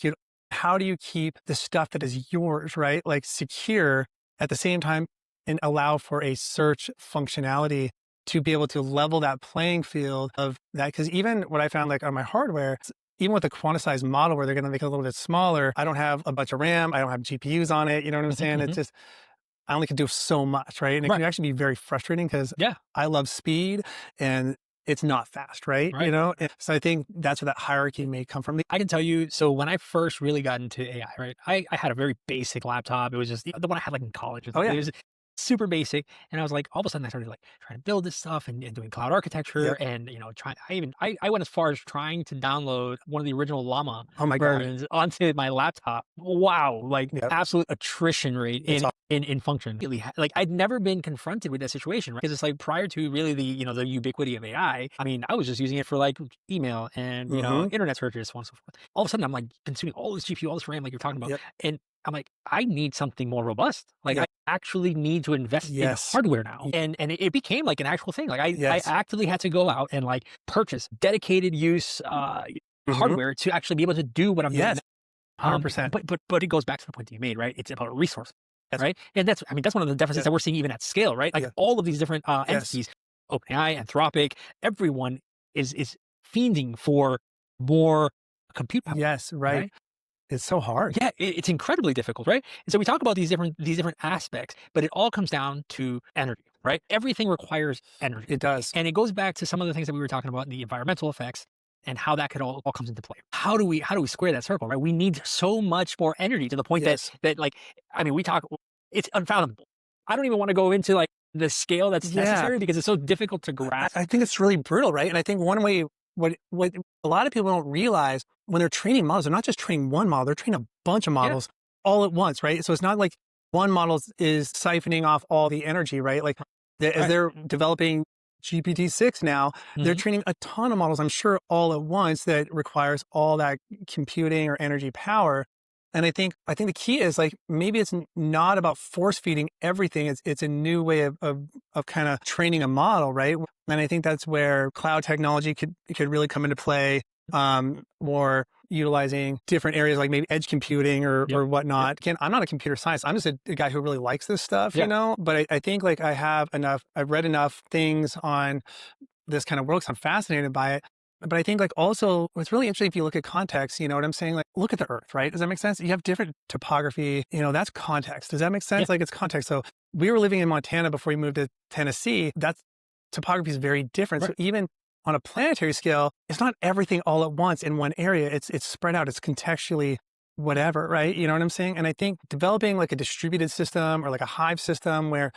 how do you keep the stuff that is yours, right? Like secure at the same time and allow for a search functionality to be able to level that playing field of that. Because even what I found like on my hardware, even with a quantized model where they're going to make it a little bit smaller, I don't have a bunch of RAM, I don't have GPUs on it. You know what I'm Mhm, saying? It's mhm. just, I only can do so much, right? And it Right. can actually be very frustrating because Yeah. I love speed and it's not fast, right? Right. And so I think that's where that hierarchy may come from. I can tell you, so when I first really got into AI, right, I had a very basic laptop. It was just the one I had like in college. Oh It yeah. was super basic. And I was like, all of a sudden I started like trying to build this stuff and doing cloud architecture Yep. and, trying, I went as far as trying to download one of the original Llama Oh my God. versions onto my laptop. Wow. Like Yep. absolute attrition rate It's in function. Really, like I'd never been confronted with that situation, right? Because it's like prior to really the ubiquity of AI, I mean, I was just using it for like email and, mm-hmm. internet searches, so on and so forth. All of a sudden I'm like consuming all this GPU, all this RAM, like you're talking about. Yep. And I'm like, I need something more robust. Like I Yep. actually need to invest in Yes. hardware now. And it became like an actual thing. Like I Yes. actively had to go out and like purchase dedicated use Mm-hmm. hardware to actually be able to do what I'm doing. Yes. 100%. But it goes back to the point that you made, right? It's about resources, Yes. right? And that's one of the deficits Yes. that we're seeing even at scale, right? Like Yeah. all of these different Yes. entities, OpenAI, Anthropic, everyone is fiending for more compute power, Yes. Right. right? It's so hard. Yeah, it's incredibly difficult, right? And so we talk about these different aspects, but it all comes down to energy, right? Everything requires energy. It does. And it goes back to some of the things that we were talking about, the environmental effects and how that could all comes into play. How do we square that circle, right? We need so much more energy to the point Yes. that like, I mean, it's unfathomable. I don't even want to go into like the scale that's Yeah. necessary because it's so difficult to I, grasp. I think it's really brutal, right? And I think one way, what a lot of people don't realize when they're training models, they're not just training one model, they're training a bunch of Yeah. models all at once, right? So it's not like one model is siphoning off all the energy, right? Like as Right. they're developing GPT-6 now, they're Mhm. training a ton of models, I'm sure, all at once that requires all that computing or energy power. And I think the key is like maybe it's not about force feeding everything. It's a new way of kind of training a model, right? And I think that's where cloud technology could really come into play, or utilizing different areas like maybe edge computing or Yep. whatnot. Yep. Again, I'm not a computer science. I'm just a guy who really likes this stuff, Yeah. But I think like I've read enough things on this kind of world 'cause I'm fascinated by it. But I think like also what's really interesting if you look at context, you know what I'm saying? Like look at the earth, right? Does that make sense? You have different topography, you know, that's context. Does that make Yeah. sense? Like it's context. So we were living in Montana before we moved to Tennessee. That's topography is very different. So Right. even on a planetary scale, it's not everything all at once in one area. It's spread out. It's contextually whatever, right? You know what I'm saying? And I think developing like a distributed system or like a hive system where,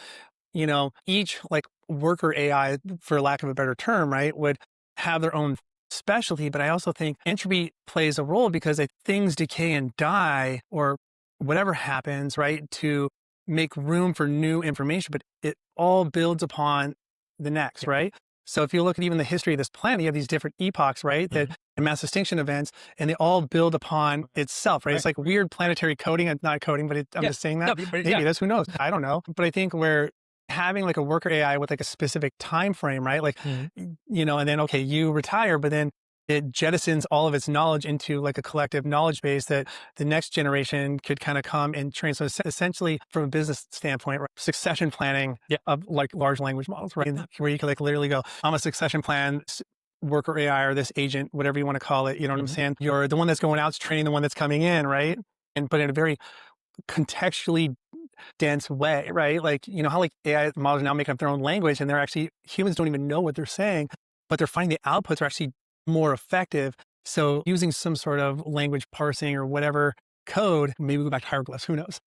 you know, each like worker AI, for lack of a better term, right, would have their own specialty. But I also think entropy plays a role because if things decay and die or whatever happens, right, to make room for new information, but it all builds upon the next, Yeah. right? So if you look at even the history of this planet, you have these different epochs, right? That Mhm. and mass extinction events, and they all build upon itself, right? Right. It's like weird planetary coding. I'm not coding, but I'm Yeah. just saying No, that. but Maybe yeah. that's who knows. I don't know. But I think we're having like a worker AI with like a specific time frame, right? Like, Mhm. you know, and then okay, you retire, but then it jettisons all of its knowledge into like a collective knowledge base that the next generation could kind of come and train. So essentially, from a business standpoint, right, succession planning Yeah. of like large language models, right? Where you can like literally go, I'm a succession plan worker AI or this agent, whatever you want to call it. You know what I'm Mhm. saying? You're the one that's going out is training the one that's coming in, right? And but in a very contextually dense way, right? Like, you know, how like AI models are now making up their own language and they're actually, humans don't even know what they're saying, but they're finding the outputs are actually more effective. So using some sort of language parsing or whatever code, maybe go back to hieroglyphs, who knows?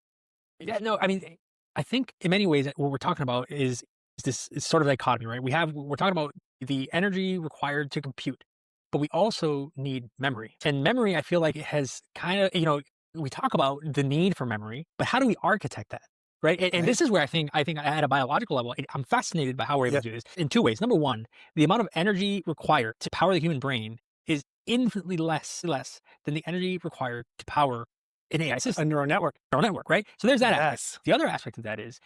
Yeah, no, I mean, I think in many ways what we're talking about is this is sort of dichotomy, right? We're talking about the energy required to compute, but we also need memory. And memory, I feel like it has kind of, we talk about the need for memory, but how do we architect that? Right. And Right? this is where I think at a biological level, I'm fascinated by how we're able Yeah. to do this in two ways. Number one, the amount of energy required to power the human brain is infinitely less than the energy required to power an AI A system neural network. neural network, right? So there's that aspect. Yes. The other aspect of that is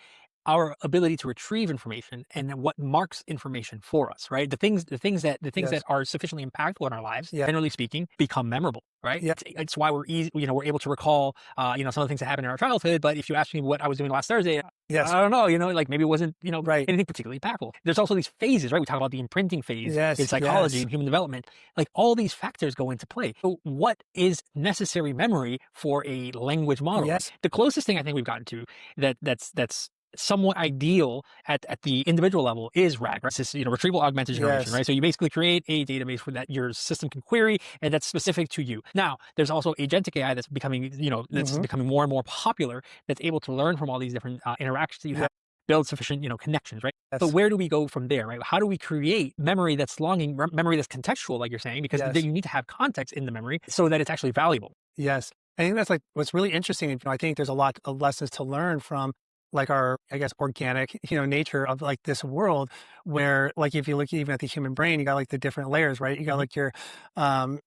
our ability to retrieve information and then what marks information for us, right? The things that Yes. are sufficiently impactful in our lives, Yeah. generally speaking, become memorable, right? Yeah. It's why we're easy, we're able to recall, some of the things that happened in our childhood. But if you ask me what I was doing last Thursday, Yes. I don't know, like maybe it wasn't, Right. anything particularly impactful. There's also these phases, right? We talk about the imprinting phase in Yes. psychology Yes. and human development. Like all these factors go into play. So what is necessary memory for a language model, right? Yes. The closest thing I think we've gotten to that's somewhat ideal at the individual level is RAG, right? It's this, retrieval augmented generation, Yes. right? So you basically create a database for that your system can query and that's specific to you. Now, there's also agentic AI that's becoming, that's Hmm. becoming more and more popular that's able to learn from all these different interactions that you Yeah. have, build sufficient, connections, right? But Yes. where do we go from there, right? How do we create memory that's memory that's contextual, like you're saying, because Yes. you need to have context in the memory so that it's actually valuable. Yes. I think that's like what's really interesting. You know, I think there's a lot of lessons to learn from like our, I guess, organic, nature of like this world where like if you look even at the human brain, you got like the different layers, right? You got Mhm. like um,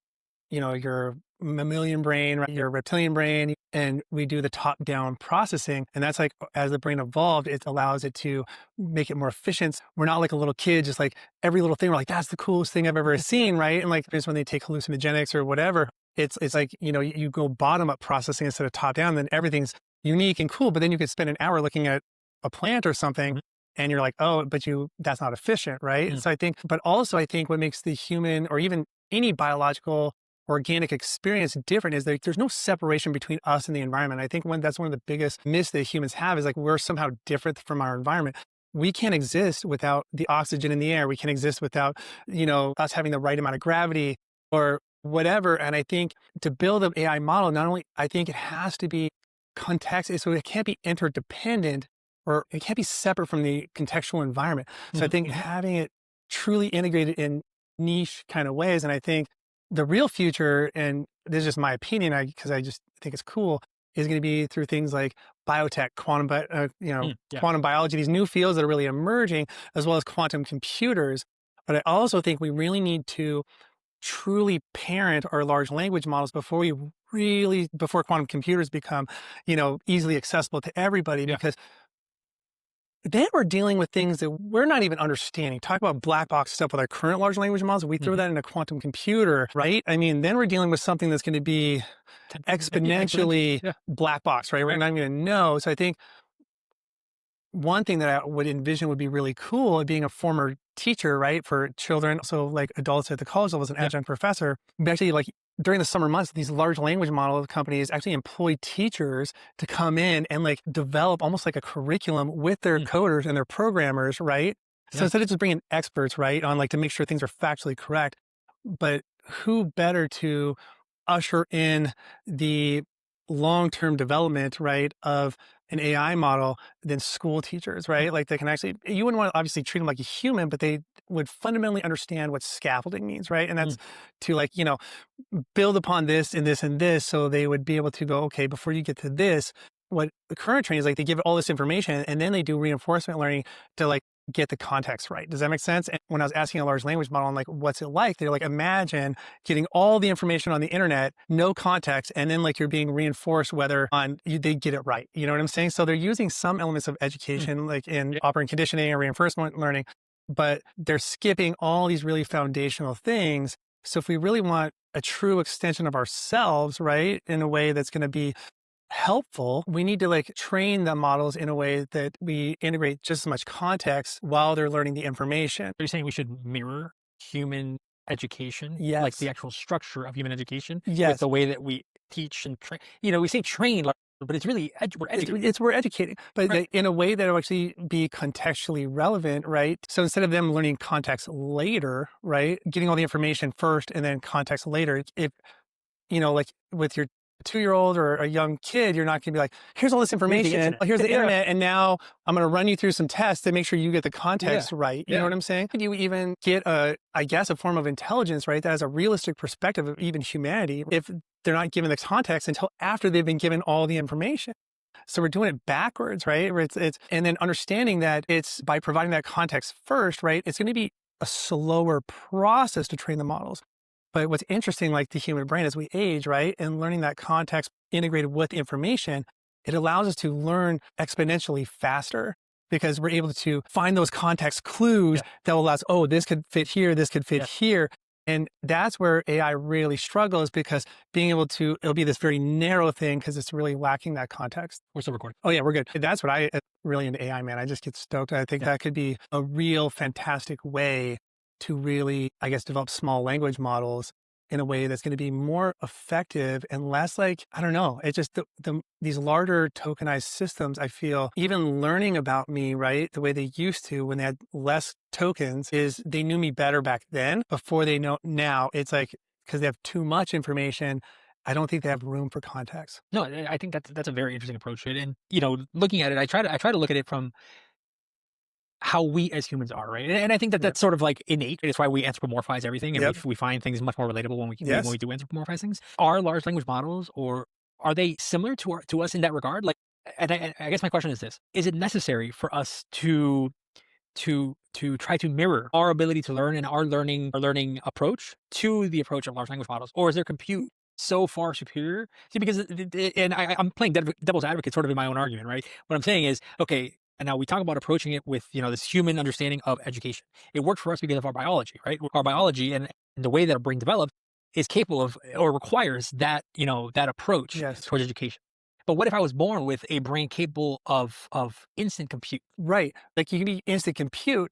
your mammalian brain, right? Your reptilian brain, and we do the top down processing. And that's like, as the brain evolved, it allows it to make it more efficient. We're not like a little kid, just like every little thing. We're like, that's the coolest thing I've ever seen. Right. And like, just when they take hallucinogenics or whatever, it's like, you go bottom up processing instead of top down, then everything's unique and cool. But then you could spend an hour looking at a plant or something Mhm. and you're like, oh, but that's not efficient. Right. Mm. So I think, but also I think what makes the human or even any biological organic experience different is that there's no separation between us and the environment. I think that's one of the biggest myths that humans have is like we're somehow different from our environment. We can't exist without the oxygen in the air. We can't exist without, us having the right amount of gravity or whatever. And I think to build an AI model, not only I think it has to be context, so it can't be interdependent or it can't be separate from the contextual environment. So I Mhm. think Mhm. having it truly integrated in niche kind of ways. And I think the real future, and this is just my opinion, because I just think it's cool, is going to be through things like biotech, Yeah. quantum biology, these new fields that are really emerging, as well as quantum computers. But I also think we really need to truly parent our large language models before quantum computers become, easily accessible to everybody, Yeah. because then we're dealing with things that we're not even understanding. Talk about black box stuff with our current large language models. We throw Mhm. that in a quantum computer, right? I mean, then we're dealing with something that's going to be Yeah, exponential. exponentially Yeah. black box, right? We're Right. not even going to know. So I think one thing that I would envision would be really cool, being a former teacher, right, for children, so like adults at the college level as an adjunct professor, but actually like during the summer months, these large language model companies actually employ teachers to come in and like develop almost like a curriculum with their Mm. coders and their programmers, right? So Yeah. instead of just bringing experts, right, on like to make sure things are factually correct, but who better to usher in the long-term development, right, of an AI model than school teachers, Mm. right? Like they can actually, you wouldn't want to obviously treat them like a human, but they would fundamentally understand what scaffolding means, right? And Mm. that's to like, build upon this and this and this. So they would be able to go, okay, before you get to this, what the current training is like, they give all this information and then they do reinforcement learning to like get the context right. Does that make sense? And when I was asking a large language model, I'm like, what's it like? They're like, imagine getting all the information on the internet, no context, and then like you're being reinforced whether they get it right. You know what I'm saying? So they're using some elements of Mm. education, like in Yeah. operant conditioning or reinforcement learning, but they're skipping all these really foundational things. So if we really want a true extension of ourselves, right, in a way that's going to be helpful, we need to like train the models in a way that we integrate just as much context while they're learning the information. Are you saying we should mirror human education, like the Yes. actual structure of human education, with Yes. the way that we teach and train? We say train, like, but it's really we're educating, We're educating, but right? in a way that will actually be contextually relevant, right? So instead of them learning context later, right, getting all the information first and then context later, if like with your 2-year-old or a young kid, you're not going to be like, here's all this Here's the information. internet. Here's the Yeah, internet. And now I'm going to run you through some tests to make sure you get the yeah, context right. You know yeah. what I'm saying? Could you even get I guess, a form of intelligence, right? That has a realistic perspective of even humanity if they're not given the context until after they've been given all the information. So we're doing it backwards, right? Where and then understanding that it's by providing that context first, right? It's going to be a slower process to train the models. But what's interesting, like the human brain as we age, right? And learning that context integrated with information, it allows us to learn exponentially faster because we're able to find those context clues Yeah. that will allow us, oh, this could fit here, this could fit Yeah. here. And that's where AI really struggles because being able to, it'll be this very narrow thing because it's really lacking that context. We're still recording. Oh yeah, we're good. That's what I really into AI, man. I just get stoked. I think Yeah. that could be a real fantastic way to really, I guess, develop small language models in a way that's going to be more effective and less like, I don't know. It's just these larger tokenized systems, I feel, even learning about me, right? The way they used to when they had less tokens is they knew me better back then before they know now. It's like, because they have too much information, I don't think they have room for context. No, I think that's a very interesting approach to it. And looking at it, I try to look at it from how we as humans are, right? And I think that Yep. that's sort of like innate. It's why we anthropomorphize everything, and Yep. we find things much more relatable when when Yes. we do anthropomorphize things. Are large language models, or are they similar to us in that regard? Like, and I guess my question is this: is it necessary for us to try to mirror our ability to learn and our learning approach to the approach of large language models, or is their compute so far superior? See, because and I'm playing devil's advocate sort of in my own argument, right? What I'm saying is, okay, and now we talk about approaching it with this human understanding of education. It works for us because of our biology, right? Our biology and the way that our brain develops is capable of or requires that approach Yes. towards education. But what if I was born with a brain capable of instant compute? Right. Like you can be instant compute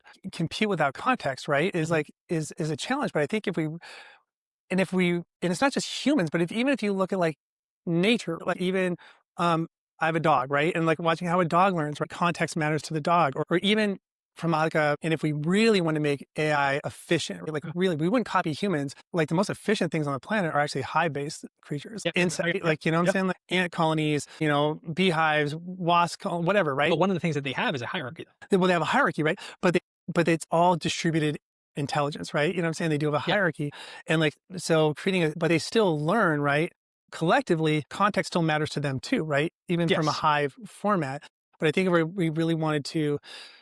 without context, right? Is Mhm. like is a challenge. But I think if we and it's not just humans, but even if you look at like nature, like even I have a dog, right? And like watching how a dog learns, right? Context matters to the dog. Or even from like and if we really want to make AI efficient, like Yeah. really we wouldn't copy humans. Like the most efficient things on the planet are actually hive-based creatures. Yep. Insect, Yep. like you know what I'm Yep. saying? Like ant colonies, beehives, whatever, right? But one of the things that they have is a hierarchy, though. Well, they have a hierarchy, right? But it's all distributed intelligence, right? You know what I'm saying? They do have a Yeah. hierarchy. And like, so but they still learn, right? Collectively, context still matters to them too, right? Even from a Yes. hive format. But I think if we really wanted to,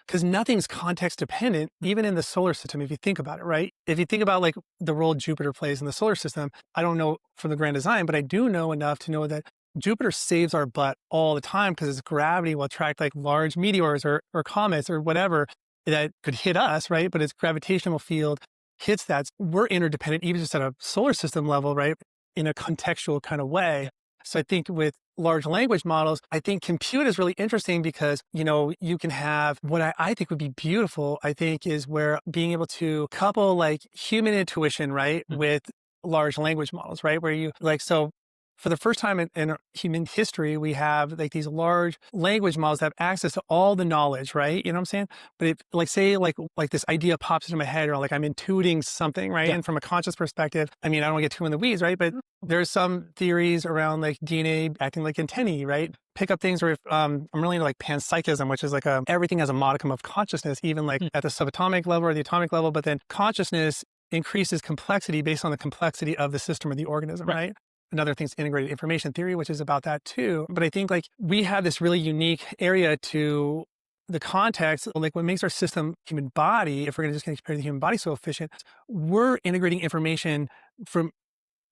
because nothing's context dependent, even in the solar system, if you think about it, right? If you think about like the role Jupiter plays in the solar system, I don't know from the grand design, but I do know enough to know that Jupiter saves our butt all the time because its gravity will attract like large meteors or comets or whatever that could hit us, right? But its gravitational field hits that. We're interdependent, even just at a solar system level, right? In a contextual kind of way. So I think with large language models, I think compute is really interesting because, you can have what I think would be beautiful, I think, is where being able to couple like human intuition, right, Mhm. with large language models, right? Where you like, so for the first time in human history, we have like these large language models that have access to all the knowledge, right? You know what I'm saying? But if like say like this idea pops into my head, or like I'm intuiting something, right? Yeah. And from a conscious perspective, I mean, I don't wanna get too in the weeds, right? But there's some theories around like DNA acting like antennae, right? Pick up things where if, I'm really into like panpsychism, which is like everything has a modicum of consciousness, even like Mm. at the subatomic level or the atomic level. But then consciousness increases complexity based on the complexity of the system or the organism, Right. right? Another thing's integrated information theory, which is about that too. But I think like we have this really unique area to the context, like what makes our system, human body, if we're just going to compare the human body so efficient, we're integrating information from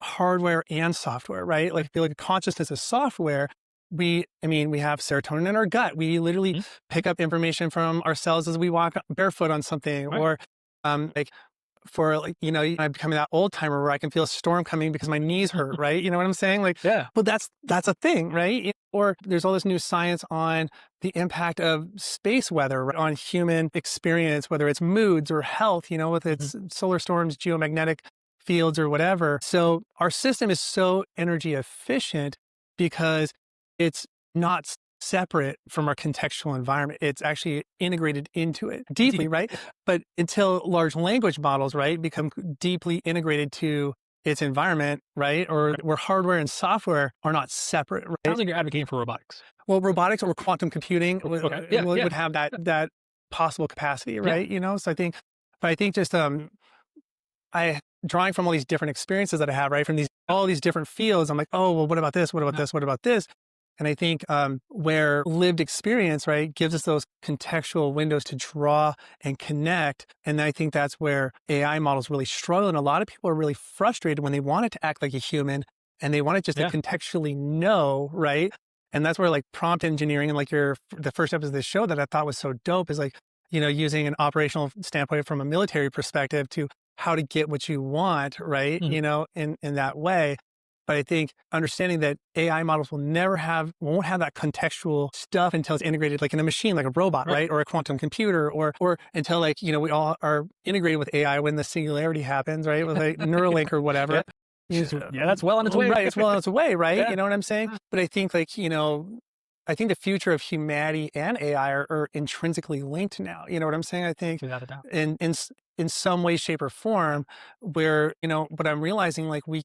hardware and software, right? Like I feel like consciousness is software. We have serotonin in our gut. We literally Mhm. pick up information from our cells as we walk barefoot on something, Right. or like for like, I'm becoming that old timer where I can feel a storm coming because my knees hurt, right? You know what I'm saying? Like, Yeah. well, that's a thing, right? Or there's all this new science on the impact of space weather on human experience, whether it's moods or health, with Mhm. its solar storms, geomagnetic fields or whatever. So our system is so energy efficient because it's not separate from our contextual environment. It's actually integrated into it deeply, right? But until large language models, right, become deeply integrated to its environment, right? Or Right. where hardware and software are not separate, right? Sounds like you're advocating for robotics. Well, robotics or quantum computing Okay. Yeah. Yeah. would have that possible capacity, Yeah. right? So I think just I drawing from all these different experiences that I have, right, from all these different fields, I'm like, oh, well, what about this? What about Yeah. this? What about this? And I think where lived experience, right, gives us those contextual windows to draw and connect. And I think that's where AI models really struggle. And a lot of people are really frustrated when they want it to act like a human and they want it just to Yeah. contextually know, right? And that's where like prompt engineering and like the first episode of this show that I thought was so dope is like, using an operational standpoint from a military perspective to how to get what you want, right? Mhm. In that way. But I think understanding that AI models won't have that contextual stuff until it's integrated like in a machine, like a robot, Right. right? Or a quantum computer, or until like, we all are integrated with AI when the singularity happens, right? With like Neuralink or Yeah. whatever. Yeah. That's well on its way. Right. It's well on its way, right? Yeah. You know what I'm saying? But I think like, I think the future of humanity and AI are intrinsically linked now. You know what I'm saying? I think Without a doubt. in some way, shape, or form, where but I'm realizing like we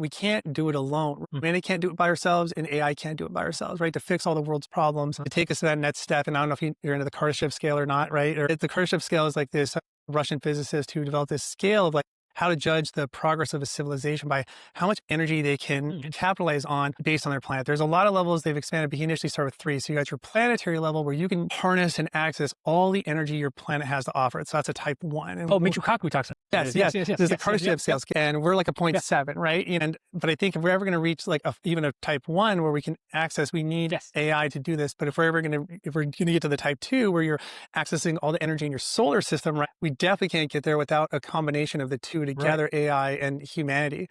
can't do it alone. Mm. Man, it can't do it by ourselves, and AI can't do it by ourselves, right? To fix all the world's problems, to take us to that next step. And I don't know if you're into the Kardashev scale or not, right? Or the Kardashev scale is like this Russian physicist who developed this scale of like how to judge the progress of a civilization by how much energy they can Mm. capitalize on based on their planet. There's a lot of levels they've expanded, but you initially start with 3. So you got your planetary level where you can harness and access all the energy your planet has to offer. So that's a type 1. And Oh, Michio Kaku talks about yes, this. yes. Yes. Yes. Yes. There's a Yes. Yes. Kardashev scale, and we're like a point Yeah. 0.7, right? But I think if we're ever going to reach like even a type 1 where we can access, we need Yes. AI to do this. But if we're going to get to the type 2 where you're accessing all the energy in your solar system, right, we definitely can't get there without a combination of the two together, AI and humanity.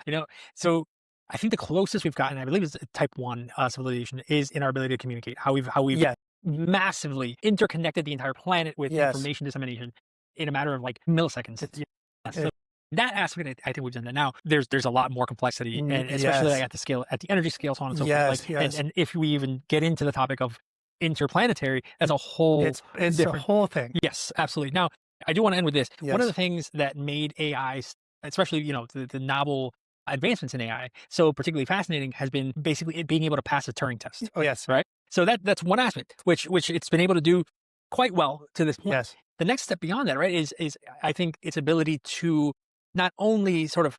So I think the closest we've gotten, I believe, is type 1 civilization, is in our ability to communicate. How we've Yes, massively interconnected the entire planet with yes. information dissemination in a matter of like milliseconds. It's- Yeah, so that aspect, I think we've done that. Now, there's a lot more complexity, and especially like Yes, at the scale, at the energy scale, so on and so forth. yes, Like, yes. and if we even get into the topic of interplanetary, that's a whole It's a different. whole thing. Yes, absolutely. Now, I do want to end with this. One of Yes. the things that made AI, especially the novel advancements in AI, so particularly fascinating, has been basically it being able to pass a Turing test, Oh, yes. right? So that's one aspect which it's been able to do quite well to this point. Yes. The next step beyond that, right, is I think its ability to not only sort of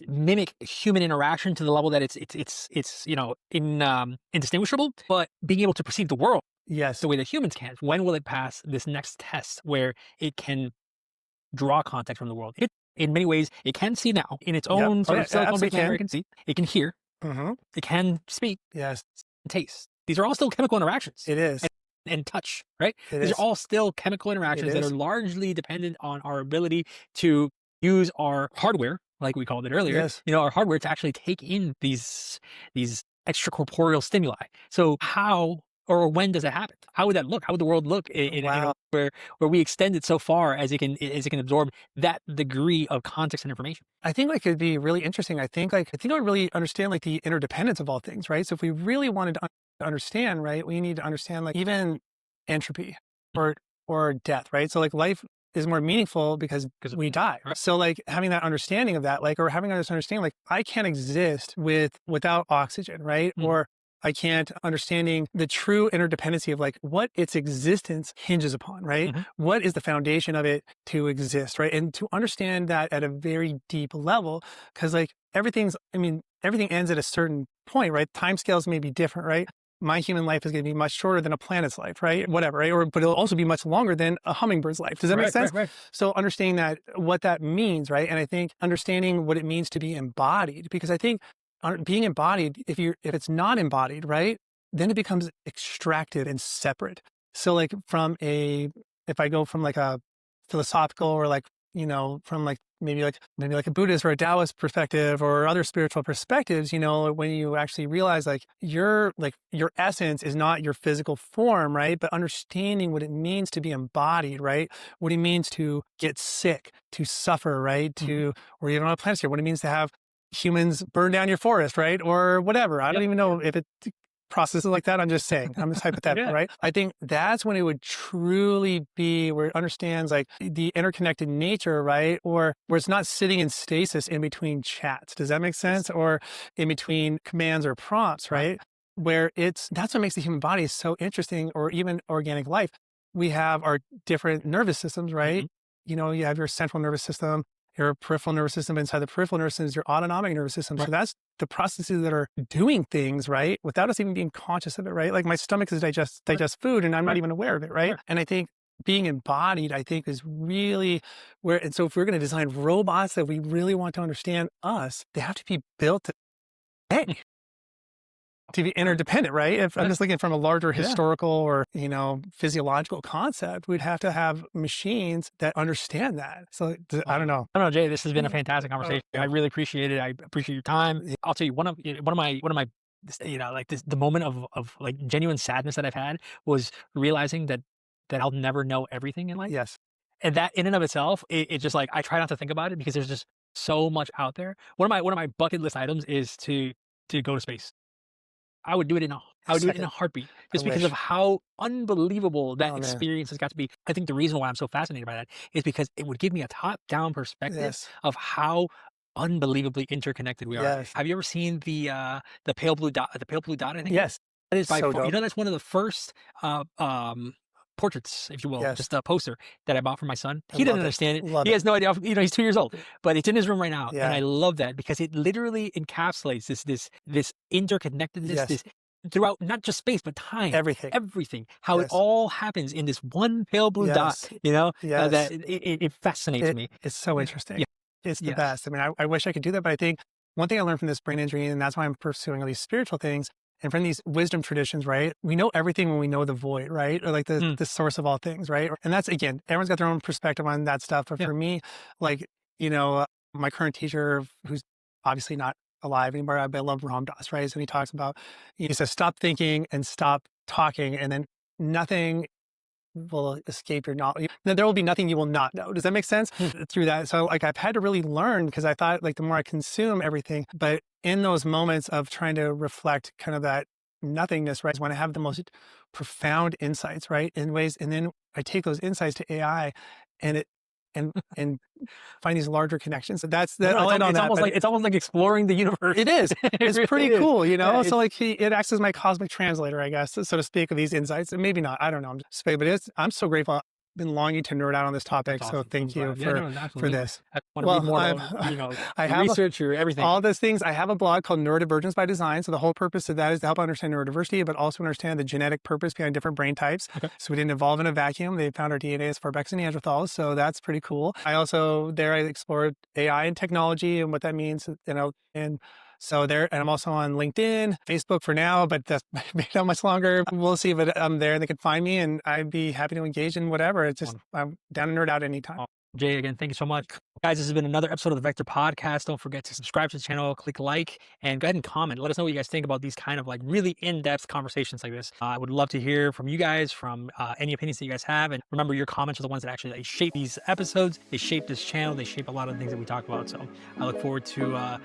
mimic human interaction to the level that it's indistinguishable, but being able to perceive the world Yes. the way that humans can. When will it pass this next test where it can draw context from the world? In many ways, it can see now in its Yep. own Oh, sort yeah, of silicon-based absolutely manner. can. It can see, it can hear, Hmm. it can speak, Yes, and taste. These are all still chemical interactions. it is. And touch, right? It These are is. all still chemical interactions that are is. largely dependent on our ability to use our hardware, like we called it earlier, Yes. our hardware to actually take in these extracorporeal stimuli. So how or when does it happen? How would that look? How would the world look in a Wow. where we extend it so far as it can absorb that degree of context and information? I think like it'd be really interesting. I think I would really understand like the interdependence of all things, right? So if we really wanted to understand, right, we need to understand like even entropy or death, right? So like life is more meaningful because Because we die. right. So like having that understanding of that, like or having this understanding, like I can't exist without oxygen, right? Mm, Or I can't understanding the true interdependency of like what its existence hinges upon, right? mhm, What is the foundation of it to exist, right? And to understand that at a very deep level, because like everything ends at a certain point, right? Timescales may be different, right? My human life is going to be much shorter than a planet's life, right? Whatever, right? Or but it'll also be much longer than a hummingbird's life. Does that make right, sense? right, right. So understanding that what that means, right? And I think understanding what it means to be embodied, because I think being embodied, if it's not embodied, right, then it becomes extracted and separate. So like if I go from like a philosophical or like from like maybe like a Buddhist or a Taoist perspective or other spiritual perspectives, when you actually realize like your essence is not your physical form, right? But understanding what it means to be embodied, right? What it means to get sick, to suffer, right? Mhm. Or even on a planet here, what it means to have humans burn down your forest, right? Or whatever. I don't Yep. even know if it processes like that. I'm just saying, I'm just hypothetical, Yeah. right? I think that's when it would truly be where it understands like the interconnected nature, right? Or where it's not sitting in stasis in between chats. Does that make Yes. sense? Or in between commands or prompts, Right. right? Where that's what makes the human body so interesting, or even organic life. We have our different nervous systems, right? Mhm. You have your central nervous system, your peripheral nervous system. Inside the peripheral nervous system is your autonomic nervous system. Right. So that's the processes that are doing things, right? Without us even being conscious of it, right? Like my stomach is Right. digest food and I'm not Right. even aware of it, right? Right. And I think being embodied, I think is really and so if we're going to design robots that we really want to understand us, they have to be built Mm. to be Right. interdependent, right? If I'm Yeah. just looking from a larger Yeah. historical or, physiological concept, we'd have to have machines that understand that. So I don't Awesome. know. I don't know, Jay, this has been a fantastic conversation. I Yeah. really appreciate it. I appreciate your time. Yeah. I'll tell you one of my like this the moment of like genuine sadness that I've had was realizing that I'll never know everything in life. Yes. And that in and of itself, it just like I try not to think about it because there's just so much out there. One of my bucket list items is to go to space. I would do it in a Second. heartbeat I just because of wish. how unbelievable that Oh man. experience has got to be. I think the reason why I'm so fascinated by that is because it would give me a top-down perspective Yes. of how unbelievably interconnected we are. Yes. Have you ever seen the pale blue dot? The pale blue dot, I think it is. Yes. That is by So far, dope. that's one of the first uh, um, portraits, if you will, Yes. just a poster that I bought for my son. I He didn't love it. understand it. Love He it. has no idea. He's 2 years old, but it's in his room right now, and I Yeah. love that because it literally encapsulates this interconnectedness, Yes. this throughout not just space but time, Everything. everything, how it Yes. all happens in this one pale blue dot. Yes. That Yes. it fascinates me. It's so Yeah, interesting. yeah, It's the yes. best. I mean, I wish I could do that, but I think one thing I learned from this brain injury, and that's why I'm pursuing all these spiritual things and from these wisdom traditions, right? We know everything when we know the void, right? Or like Mm, the source of all things, right? And that's again, everyone's got their own perspective on that stuff. But yeah. for me, like, my current teacher, who's obviously not alive anymore, I love Ram Dass, right? So he talks about, he says, stop thinking and stop talking, and then nothing will escape your knowledge. Then there will be nothing you will not know. Does that make sense? Hmm. Through that. So like I've had to really learn because I thought like the more I consume everything, but in those moments of trying to reflect kind of that nothingness, right? Is when I have the most profound insights, right? In ways, and then I take those insights to AI and it and find these larger connections. So that's I that. know I'll end on that. But it's almost like exploring the universe. it is. It It's really pretty is. cool, Yeah, So like it acts as my cosmic translator, I guess, so to speak, of these insights. And maybe not. I don't know. I'm just speculating, but I'm so grateful. I've been longing to nerd out on this that's topic. So awesome. I'm thank you glad. Yeah, no, for absolutely. this. I want to read Well, more I'm about I your have research, your everything. all those things. I have a blog called Neurodivergence by Design. So the whole purpose of that is to help understand neurodiversity, but also understand the genetic purpose behind different brain types. Okay. So we didn't evolve in a vacuum. They found our DNA as far back as Neanderthals. So that's pretty cool. I explored AI and technology and what that means, and so and I'm also on LinkedIn, Facebook for now, but that's maybe not much longer. We'll see, but I'm there. They can find me and I'd be happy to engage in whatever. It's just, Wonderful. I'm down to nerd out anytime. Jay, again, thank you so much. Guys, this has been another episode of the Vector Podcast. Don't forget to subscribe to the channel, click like, and go ahead and comment. Let us know what you guys think about these kind of like really in-depth conversations like this. I would love to hear from you guys, from any opinions that you guys have. And remember, your comments are the ones that actually shape these episodes. They shape this channel. They shape a lot of the things that we talk about. So I look forward to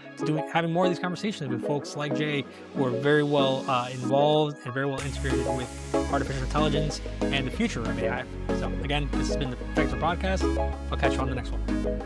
having more of these conversations with folks like Jay, who are very well involved and very well integrated with artificial intelligence and the future of AI. So again, this has been the Vector Podcast. I'll catch you on the next one.